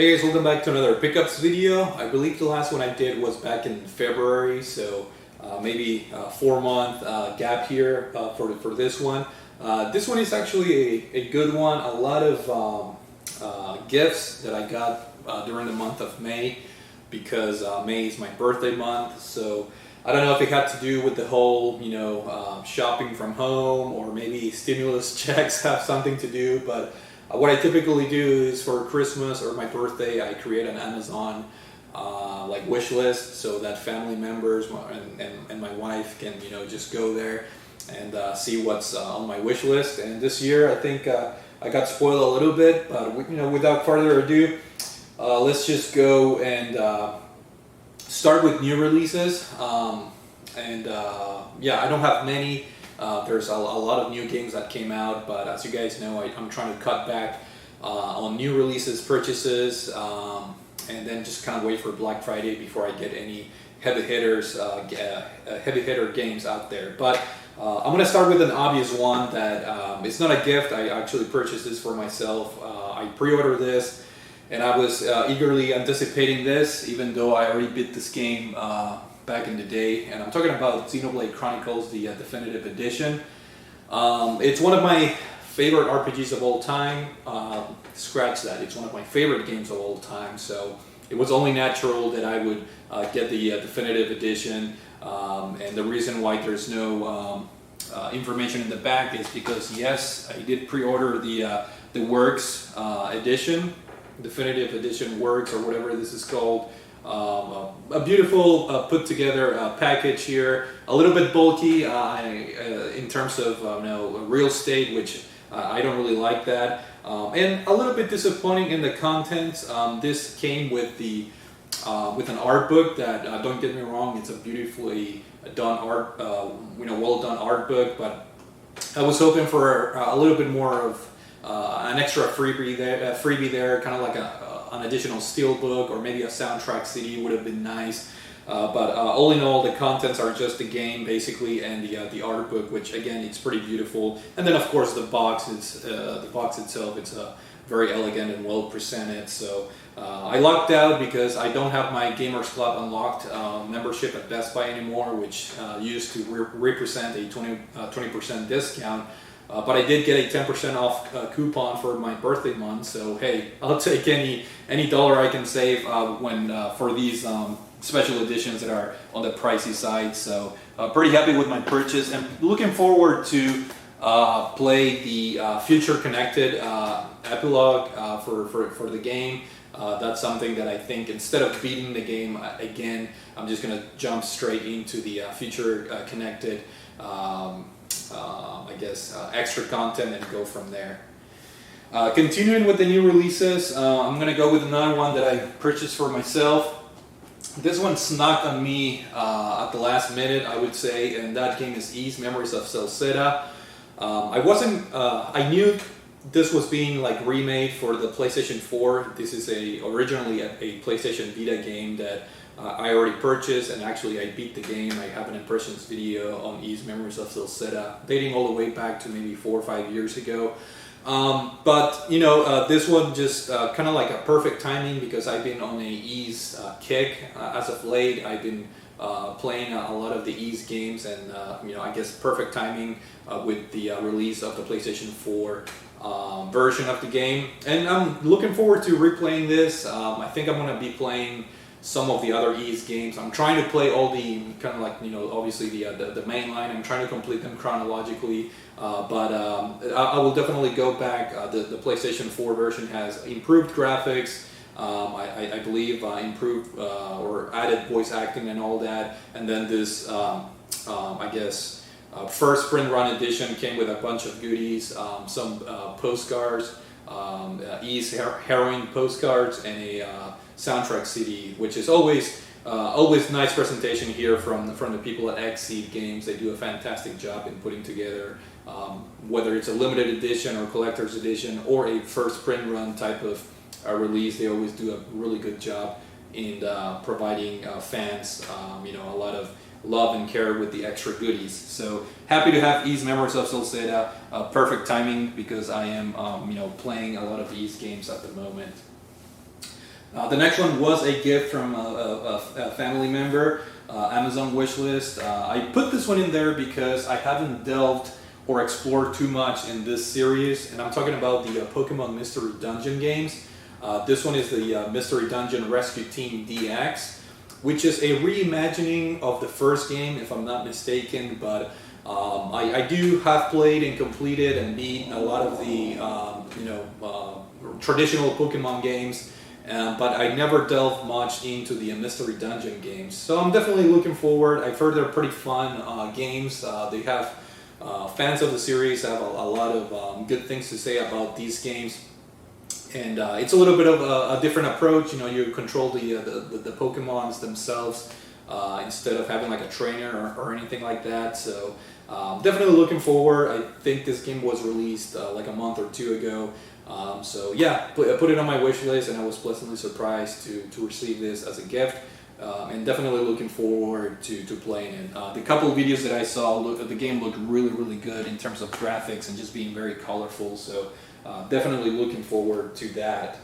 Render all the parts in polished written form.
Hey guys, welcome back to another pickups video. I believe the last one I did was back in February, so maybe a 4-month gap here for this one. This one is actually a good one. A lot of gifts that I got during the month of May, because May is my birthday month. So I don't know if it had to do with the whole, shopping from home, or maybe stimulus checks have something to do, but what I typically do is for Christmas or my birthday, I create an Amazon like wish list, so that family members and my wife can just go there and see what's on my wish list. And this year, I think I got spoiled a little bit, but without further ado, let's just go and start with new releases. Yeah, I don't have many. There's a lot of new games that came out, but as you guys know, I'm trying to cut back on new releases, purchases, and then just kind of wait for Black Friday before I get any heavy hitter games out there. But I'm going to start with an obvious one that it's not a gift. I actually purchased this for myself. I pre-ordered this, and I was eagerly anticipating this, even though I already beat this game back in the day. And I'm talking about Xenoblade Chronicles, the definitive edition. It's one of my favorite RPGs of all time. Scratch that, it's one of my favorite games of all time, so it was only natural that I would get the definitive edition. And the reason why there's no information in the back is because, yes, I did pre-order the Works edition, definitive edition Works, or whatever this is called. A beautiful put together package here, a little bit bulky in terms of real estate, which I don't really like that, and a little bit disappointing in the contents. This came with with an art book that, don't get me wrong, it's a beautifully done art, well done art book, but I was hoping for a little bit more of an extra freebie there, kind of like an additional steelbook, or maybe a soundtrack CD would have been nice. But all in all, the contents are just the game basically, and the art book, which again, it's pretty beautiful. And then of course the box itself, it's very elegant and well presented. So I lucked out because I don't have my Gamers Club Unlocked membership at Best Buy anymore, which used to represent a 20% discount. But I did get a 10% off coupon for my birthday month, so hey, I'll take any dollar I can save for these special editions that are on the pricey side. So pretty happy with my purchase, and looking forward to play the Future Connected epilogue for the game. That's something that I think, instead of beating the game again, I'm just gonna jump straight into the Future Connected extra content and go from there. Continuing with the new releases, I'm going to go with another one that I purchased for myself. This one snuck on me at the last minute, I would say, and that game is Ys Memories of Celceta. I knew this was being remade for the PlayStation 4. This is originally a PlayStation Vita game that I already purchased, and actually I beat the game. I have an impressions video on Ys Memories of Celceta, dating all the way back to maybe 4 or 5 years ago. But this one just kind of like a perfect timing, because I've been on a Ys kick as of late. I've been playing a lot of the Ys games, and I guess perfect timing with the release of the PlayStation 4 version of the game. And I'm looking forward to replaying this. I think I'm going to be playing some of the other Ys games. I'm trying to play all the kind of obviously the main line. I'm trying to complete them chronologically, but I will definitely go back. The PlayStation 4 version has improved graphics. I believe improved or added voice acting and all that. And then this, first print run edition came with a bunch of goodies, some postcards, Ys Heroine postcards, and a soundtrack CD, which is always nice presentation here from the people at Xseed Games. They do a fantastic job in putting together, whether it's a limited edition or collector's edition or a first print run type of release. They always do a really good job in providing fans a lot of love and care with the extra goodies. So happy to have Ys Memories of Celceta. Perfect timing, because I am playing a lot of Ys games at the moment. The next one was a gift from a family member, Amazon wishlist. I put this one in there because I haven't delved or explored too much in this series, and I'm talking about the Pokemon Mystery Dungeon games. This one is the Mystery Dungeon Rescue Team DX, which is a reimagining of the first game, if I'm not mistaken, but I do have played and completed and beat a lot of the traditional Pokemon games, but I never delved much into the Mystery Dungeon games. So I'm definitely looking forward. I've heard they're pretty fun games. They have fans of the series have a lot of good things to say about these games. And it's a little bit of a different approach. You control the Pokemons themselves instead of having like a trainer or anything like that. So definitely looking forward. I think this game was released like a month or two ago. So yeah, I put it on my wish list, and I was pleasantly surprised to receive this as a gift. And definitely looking forward to playing it. The couple of videos that I saw, the game looked really good in terms of graphics and just being very colorful. So definitely looking forward to that.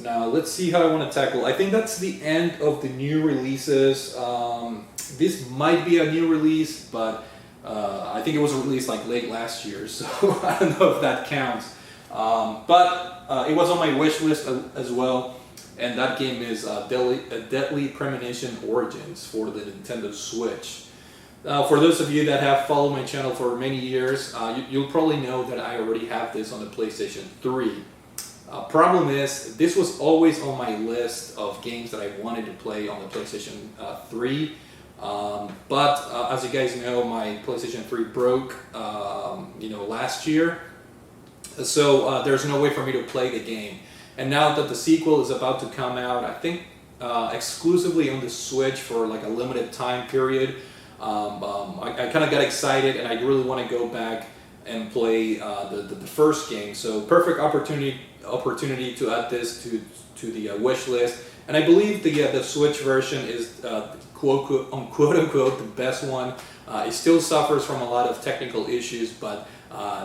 Now let's see how I want to tackle. I think that's the end of the new releases. This might be a new release, but I think it was released like late last year, so I don't know if that counts. But it was on my wish list as well, and that game is Deadly Premonition Origins for the Nintendo Switch. For those of you that have followed my channel for many years, you'll probably know that I already have this on the PlayStation 3. Problem is, this was always on my list of games that I wanted to play on the PlayStation 3. But as you guys know, my PlayStation 3 broke last year. So there's no way for me to play the game. And now that the sequel is about to come out, I think exclusively on the Switch for like a limited time period, I kind of got excited, and I really want to go back and play the first game. So perfect opportunity to add this to the wish list. And I believe the Switch version is quote unquote the best one. It still suffers from a lot of technical issues, but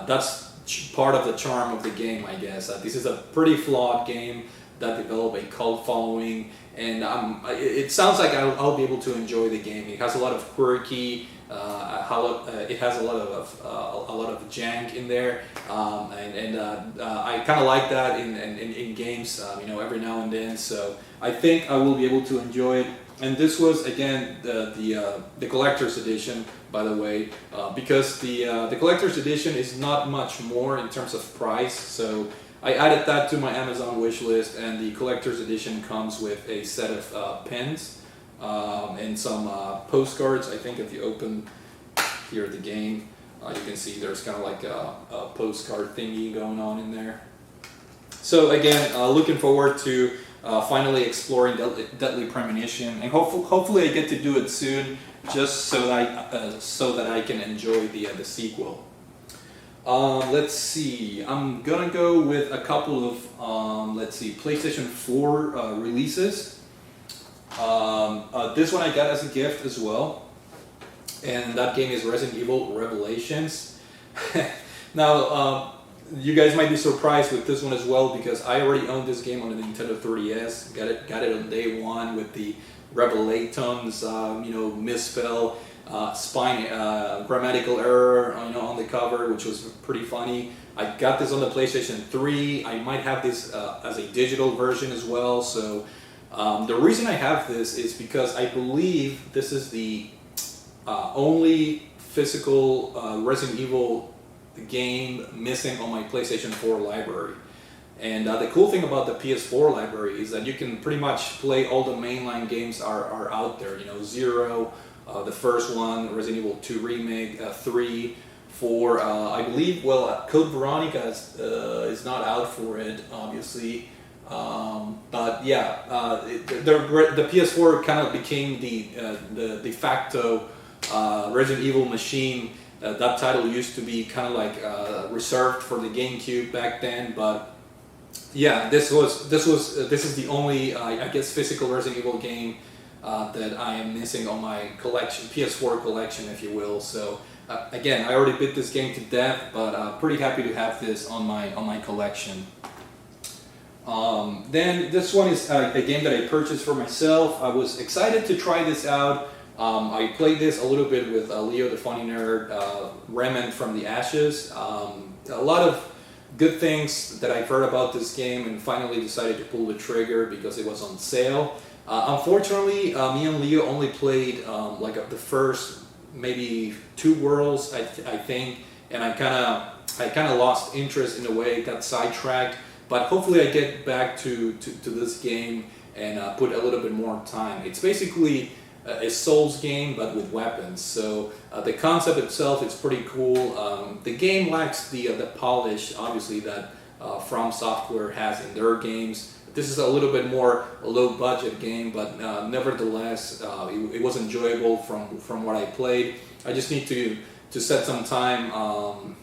that's part of the charm of the game, I guess. This is a pretty flawed game that developed a cult following, and it sounds like I'll be able to enjoy the game. It has a lot of quirky, it has a lot of jank in there, and I kind of like that in games, every now and then. So I think I will be able to enjoy it. And this was again the collector's edition, by the way, because the collector's edition is not much more in terms of price. So I added that to my Amazon wish list, and the collector's edition comes with a set of pins and some postcards. I think if you open here the game, you can see there's kind of like a postcard thingy going on in there. So again, looking forward to finally exploring Deadly Premonition, and hopefully I get to do it soon, just so that I can enjoy the sequel. Let's see. I'm gonna go with a couple of PlayStation 4 releases. This one I got as a gift as well, and that game is Resident Evil Revelations. Now, you guys might be surprised with this one as well, because I already owned this game on the Nintendo 3DS. Got it on day one with the Revelations, misspell, grammatical error, on the cover, which was pretty funny. I got this on the PlayStation 3. I might have this as a digital version as well. So the reason I have this is because I believe this is the only physical Resident Evil game missing on my PlayStation 4 library. And the cool thing about the PS4 library is that you can pretty much play all the mainline games are out there. Zero, the first one, Resident Evil 2 Remake, 3, 4, I believe, Code Veronica is not out for it, obviously. But yeah, the PS4 kind of became the de facto Resident Evil machine. That title used to be kind of like reserved for the GameCube back then, but yeah, this is the only I guess physical Resident Evil game that I am missing on my collection, PS4 collection, if you will. So again, I already beat this game to death, but pretty happy to have this on my collection. Then this one is a game that I purchased for myself. I was excited to try this out. I played this a little bit with Leo the Funny Nerd, Remnant from the Ashes. A lot of good things that I've heard about this game, and finally decided to pull the trigger because it was on sale. Unfortunately, me and Leo only played like the first maybe 2 worlds, I think, and I kind of lost interest in a way, got sidetracked. But hopefully I get back to this game and put a little bit more time. It's basically a Souls game, but with weapons. So the concept itself is pretty cool. The game lacks the polish, obviously, that From Software has in their games. This is a little bit more a low-budget game, but nevertheless, it was enjoyable from what I played. I just need to set some time,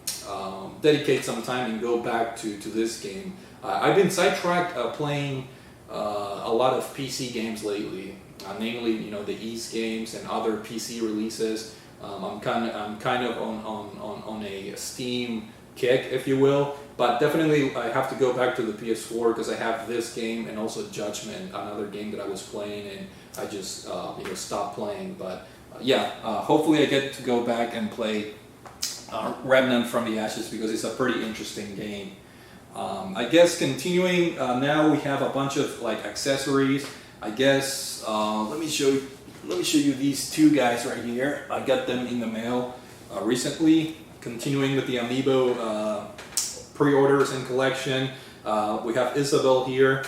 dedicate some time, and go back to this game. I've been sidetracked playing a lot of PC games lately, namely, the East games and other PC releases. I'm kind of on a Steam kick, if you will, but definitely I have to go back to the PS4 because I have this game and also Judgment, another game that I was playing, and I just stopped playing. But hopefully I get to go back and play Remnant from the Ashes because it's a pretty interesting game. I guess continuing, now we have a bunch of like accessories. I guess let me show you these 2 guys right here. I got them in the mail recently. Continuing with the Amiibo pre-orders and collection, we have Isabel here,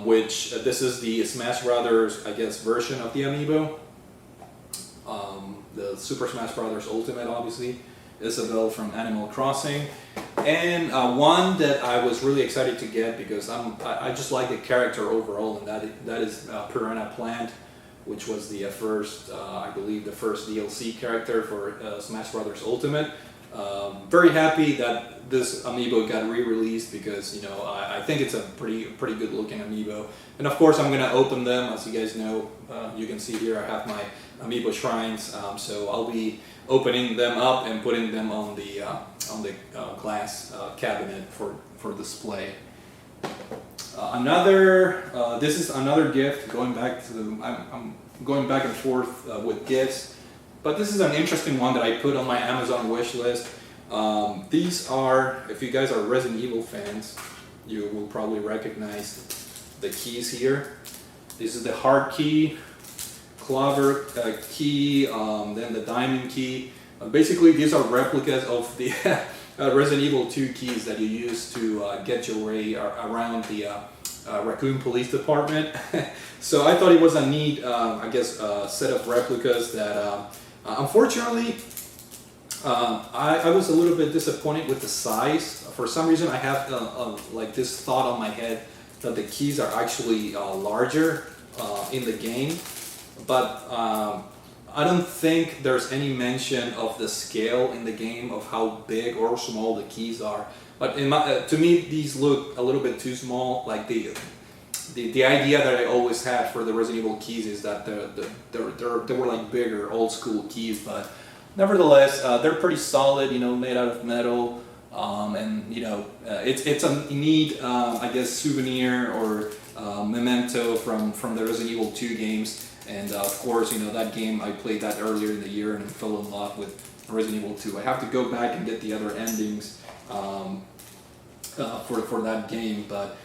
which this is the Smash Brothers, I guess, version of the Amiibo. The Super Smash Brothers Ultimate, obviously. Isabel from Animal Crossing, and one that I was really excited to get because I just like the character overall, and that is Piranha Plant, which was the first, I believe, the first DLC character for Smash Brothers Ultimate. Very happy that this Amiibo got re-released because I think it's a pretty good looking Amiibo, and of course I'm gonna open them. As you guys know, you can see here I have my Amiibo shrines, so I'll be opening them up and putting them on the glass cabinet for display. This is another gift. Going back to I'm going back and forth with gifts, but this is an interesting one that I put on my Amazon wish list. These are, if you guys are Resident Evil fans, you will probably recognize the keys here. This is the heart key, clover key, then the diamond key. Basically, these are replicas of the Resident Evil 2 keys that you use to get your way around the Raccoon Police Department. So I thought it was a neat, set of replicas that, unfortunately, I was a little bit disappointed with the size. For some reason, I have like this thought on my head that the keys are actually larger in the game, but I don't think there's any mention of the scale in the game of how big or small the keys are. But to me, these look a little bit too small. Like the idea that I always had for the Resident Evil keys is that they were like bigger, old school keys. But nevertheless, they're pretty solid. Made out of metal, and it's a neat, souvenir or memento from the Resident Evil 2 games. And of course, that game, I played that earlier in the year and fell in love with Resident Evil 2. I have to go back and get the other endings for that game, but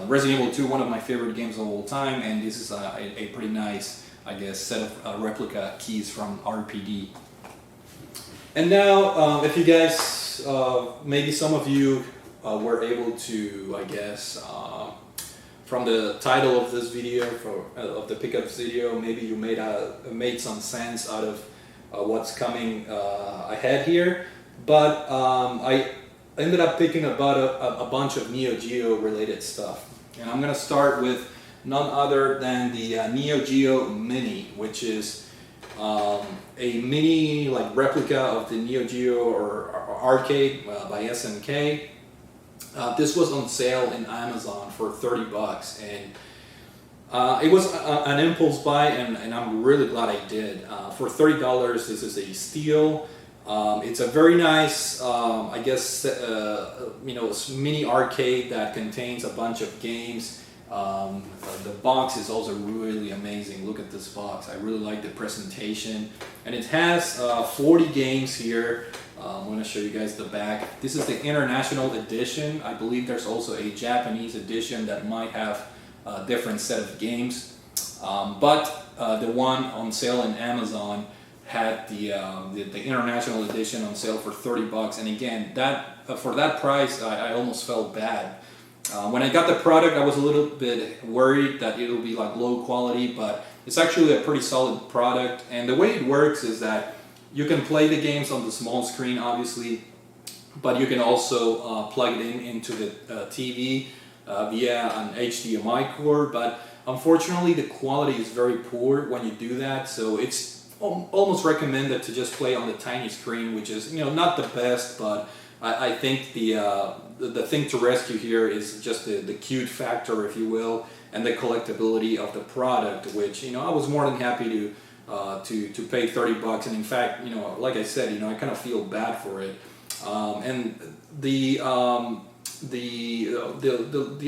Resident Evil 2, one of my favorite games of all time, and this is a pretty nice, set of replica keys from RPD. And now, if you guys, maybe some of you were able to, from the title of this video, of the pickups video, maybe you made some sense out of what's coming ahead here. But I ended up picking about a bunch of NeoGeo related stuff. And I'm going to start with none other than the NeoGeo Mini, which is a mini replica of the NeoGeo or arcade by SNK. This was on sale in Amazon for $30, and it was an impulse buy, and I'm really glad I did. For $30, this is a steal. It's a very nice, I guess, mini arcade that contains a bunch of games. The box is also really amazing. Look at this box. I really like the presentation. And it has 40 games here. I'm going to show you guys the back. This is the International Edition. I believe there's also a Japanese edition that might have a different set of games. But the one on sale in Amazon had the International Edition on sale for 30 bucks. And again, that for that price, I almost felt bad. When I got the product, I was a little bit worried that it'll be like low quality, but it's actually a pretty solid product. And the way it works is that you can play the games on the small screen, obviously, but you can also plug it into the TV via an HDMI cord. But unfortunately, the quality is very poor when you do that, so it's almost recommended to just play on the tiny screen, which is not the best, but I think the thing to rescue here is just the cute factor, if you will, and the collectability of the product, which I was more than happy to pay 30 bucks. And in fact, like I said, I kind of feel bad for it. And the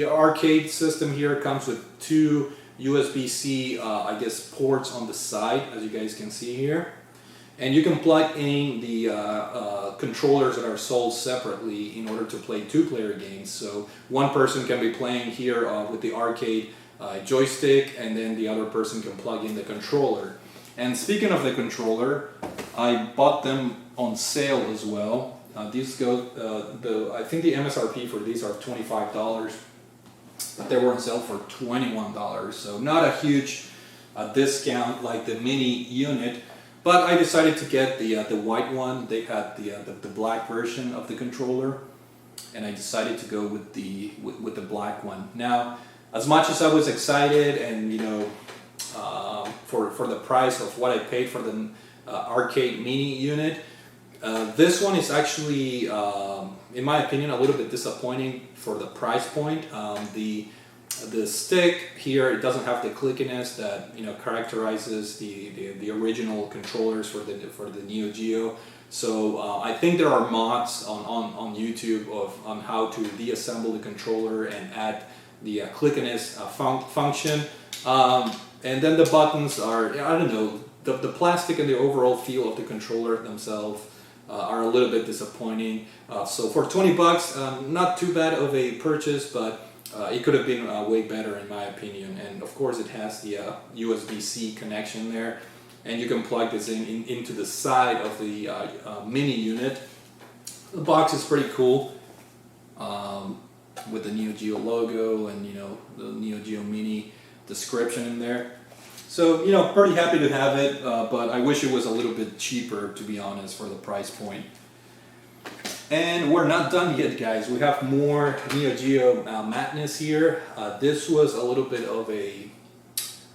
arcade system here comes with two USB-C, I guess, ports on the side, as you guys can see here. And you can plug in the controllers that are sold separately in order to play two-player games. So one person can be playing here with the arcade joystick, and then the other person can plug in the controller. And speaking of the controller, I bought them on sale as well. These go, I think the MSRP for these are $25, but they were on sale for $21. So not a huge discount like the mini unit. But I decided to get the white one. They had the black version of the controller, and I decided to go with the black one. Now, as much as I was excited, and for the price of what I paid for the arcade mini unit, this one is actually, in my opinion, a little bit disappointing for the price point. The stick here, it doesn't have the clickiness that characterizes the original controllers for the NeoGeo. So I think there are mods on YouTube on how to deassemble the controller and add the clickiness function. And then the buttons are, I don't know, the plastic and the overall feel of the controller themselves are a little bit disappointing. So for 20 bucks, not too bad of a purchase, but it could have been way better in my opinion. And of course it has the USB-C connection there, and you can plug this into the side of the mini unit. The box is pretty cool, with the NeoGeo logo and the NeoGeo Mini description in there. So pretty happy to have it, but I wish it was a little bit cheaper, to be honest, for the price point. And we're not done yet, guys. We have more NeoGeo madness here. This was a little bit of a,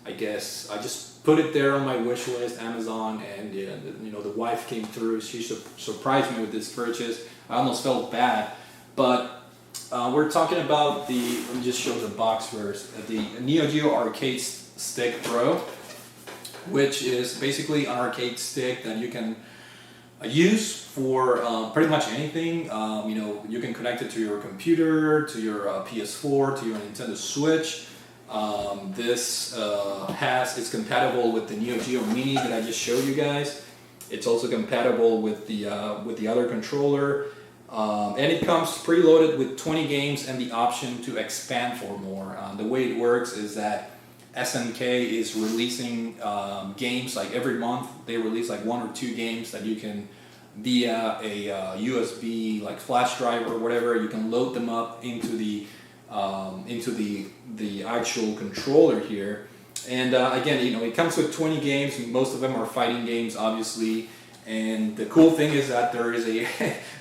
I guess, I just put it there on my wish list, Amazon, and the wife came through. She surprised me with this purchase. I almost felt bad, but we're talking about let me just show the box first, the NeoGeo Arcade Stick Pro, which is basically an arcade stick that you can use for pretty much anything. You can connect it to your computer, to your PS4, to your Nintendo Switch. This is compatible with the NeoGeo Mini that I just showed you guys. It's also compatible with the other controller, and it comes preloaded with 20 games and the option to expand for more. The way it works is that SNK is releasing games like every month. They release like 1 or 2 games that you can, via a USB like flash drive or whatever, you can load them up into the actual controller here. And again, it comes with 20 games. Most of them are fighting games, obviously. And the cool thing is that there is a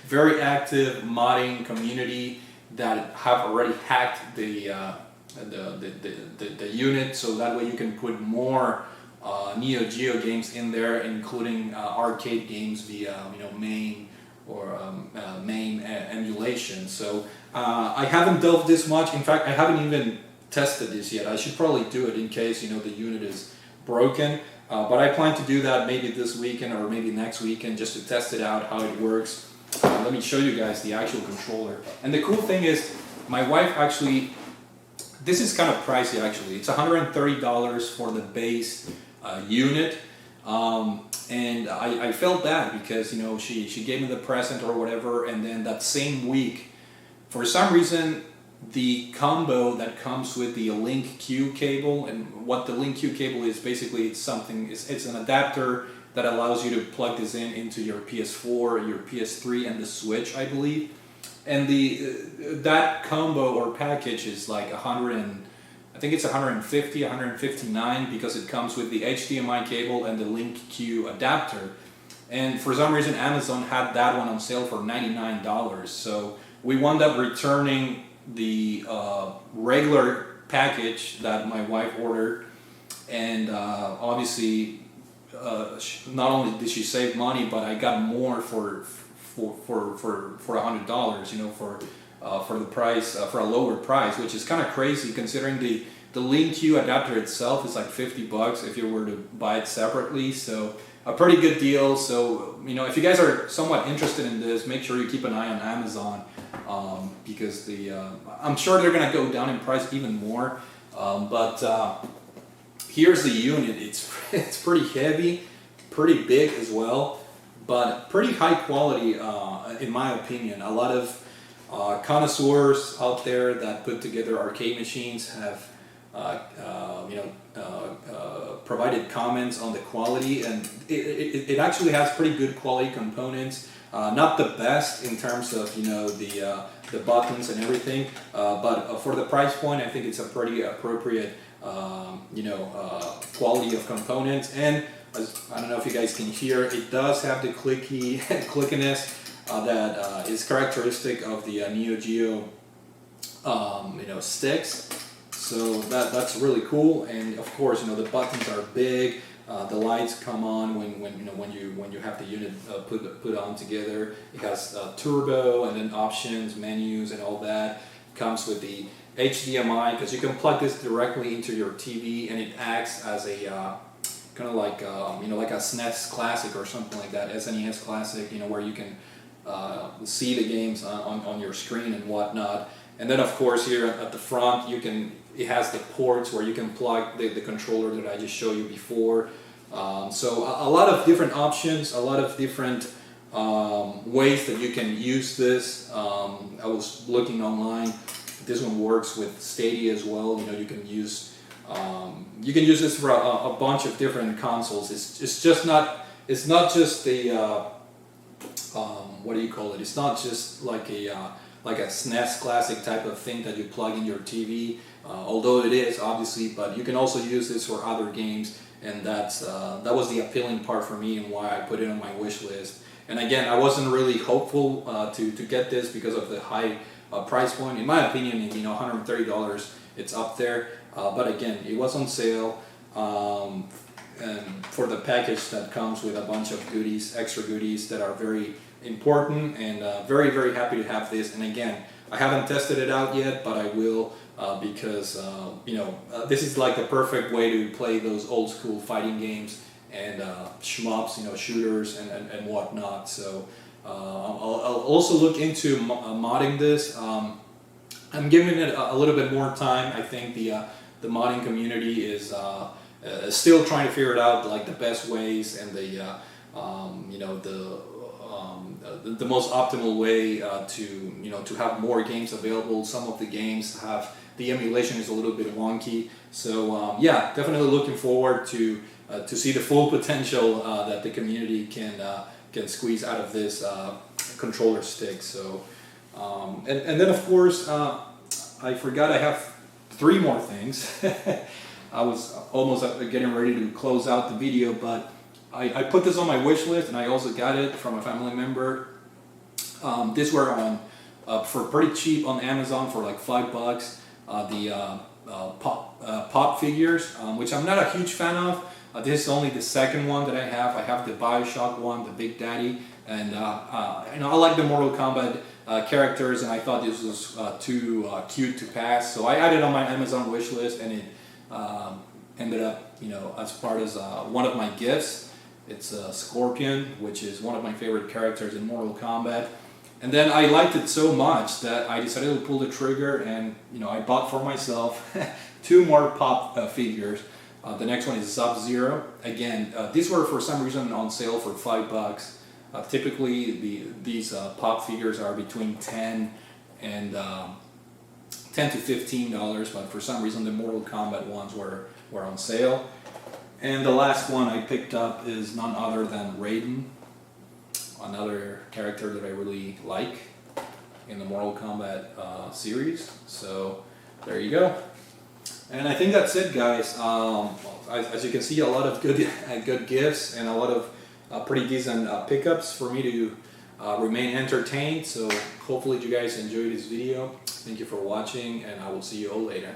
very active modding community that have already hacked the unit, so that way you can put more NeoGeo games in there, including arcade games via MAME or MAME emulation. So I haven't delved this much. In fact, I haven't even tested this yet. I should probably do it in case the unit is broken. But I plan to do that maybe this weekend or maybe next weekend just to test it out, how it works. Let me show you guys the actual controller. And the cool thing is, my wife actually, this is kind of pricey actually. It's $130 for the base unit. And I felt bad because, you know, she gave me the present or whatever, and then that same week, for some reason, the combo that comes with the Link Q cable, and what the Link Q cable is, basically it's an adapter that allows you to plug this into your PS4, your PS3, and the Switch, I believe. And that combo or package is like I think it's 150, 159 because it comes with the HDMI cable and the Link Q adapter. And for some reason, Amazon had that one on sale for $99. So we wound up returning the regular package that my wife ordered, and obviously not only did she save money, but I got more for $100, you know, for the price, for a lower price, which is kind of crazy considering the Link Q adapter itself is like $50 if you were to buy it separately. So a pretty good deal. So, you know, if you guys are somewhat interested in this, make sure you keep an eye on Amazon, because I'm sure they're gonna go down in price even more. But here's the unit. It's pretty heavy, pretty big as well, but pretty high quality in my opinion. A lot of connoisseurs out there that put together arcade machines have provided comments on the quality, and it actually has pretty good quality components. Not the best in terms of, you know, the buttons and everything, but for the price point, I think it's a pretty appropriate quality of components. And I don't know if you guys can hear, it does have the clickiness that is characteristic of the NeoGeo sticks. So that's really cool. And of course, you know, the buttons are big. The lights come on when you have the unit put on together. It has turbo and then options, menus, and all that. Comes with the HDMI, because you can plug this directly into your TV, and it acts as a kind of like like a SNES Classic or something like that, SNES Classic, you know, where you can see the games on your screen and whatnot. And then of course here at the front it has the ports where you can plug the controller that I just showed you before. So a lot of different options, a lot of different ways that you can use this. I was looking online. This one works with Stadia as well. You know, you can use this for a bunch of different consoles. It's not just the what do you call it? It's not just like a SNES Classic type of thing that you plug in your TV. Although it is obviously, but you can also use this for other games, and that was the appealing part for me and why I put it on my wish list. And again, I wasn't really hopeful to get this because of the high price point. In my opinion, you know, $130, it's up there. But again, it was on sale, and for the package that comes with a bunch of goodies, extra goodies that are very important, and very, very happy to have this. And again, I haven't tested it out yet, but I will, because this is like the perfect way to play those old school fighting games and shmups, you know, shooters and whatnot. So I'll also look into modding this. I'm giving it a little bit more time. I think the modding community is still trying to figure it out, like the best ways and the most optimal way to have more games available. Some of the games have the emulation is a little bit wonky. So yeah, definitely looking forward to see the full potential that the community can squeeze out of this controller stick. So and then of course I forgot I have 3 more things. I was almost getting ready to close out the video, but I put this on my wish list, and I also got it from a family member. These were on for pretty cheap on Amazon for like $5. The pop figures, which I'm not a huge fan of. This is only the second one that I have. I have the BioShock one, the Big Daddy, and I like the Mortal Kombat characters, and I thought this was too cute to pass. So I added it on my Amazon wish list, and ended up, you know, as part as one of my gifts. It's a Scorpion, which is one of my favorite characters in Mortal Kombat. And then I liked it so much that I decided to pull the trigger, and you know, I bought for myself 2 more pop figures. The next one is Sub-Zero. Again, these were for some reason on sale for $5. Typically, these pop figures are between $10 to $15, but for some reason the Mortal Kombat ones were on sale. And the last one I picked up is none other than Raiden, another character that I really like in the Mortal Kombat series. So there you go. And I think that's it, guys. As you can see, a lot of good gifts and a lot of pretty decent pickups for me to remain entertained. So hopefully you guys enjoyed this video. Thank you for watching, and I will see you all later.